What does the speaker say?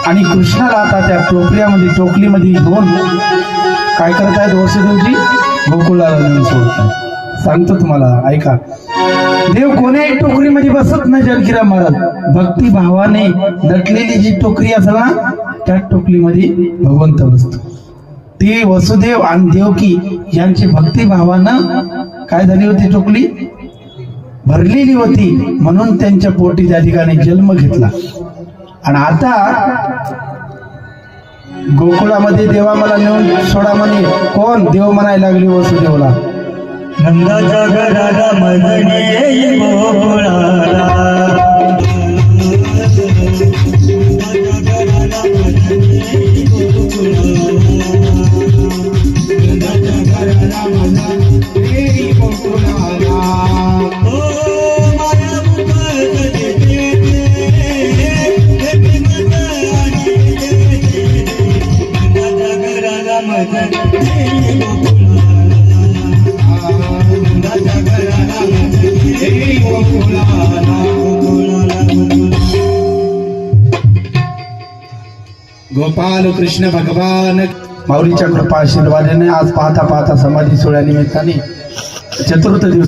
आणि कृष्णाला आता त्या टोकरीमध्ये टोकलीमध्ये घेऊन काय करतायत वसुदेवजी? गोकुळाला नेऊन सोडतायत. सांगतो तुम्हाला, ऐका. देव कोण्याही टोकरीमध्ये बसत नाही जानकीराम महाराज. भक्तिभावाने नटलेली जी टोकरी असेल ना, त्या टोकलीमध्ये भगवंत बसतो. ती वसुदेव आणि देवकी यांची भक्तिभावानं काय झाली होती? टोकली भरलेली होती, म्हणून त्यांच्या पोटी त्या ठिकाणी जन्म घेतला. आणि आता गोकुळामध्ये देवा मला नेऊन सोडा म्हणे. कोण? देव म्हणायला लागली वसुदेवला. नंदाच्या घराला मजणे येई गोकुळाला. गोपाल कृष्ण भगवान माऊलीच्या कृपा आशीर्वादाने आज पाहता समाधी सोहळ्या निमित्ताने चतुर्थ दिवस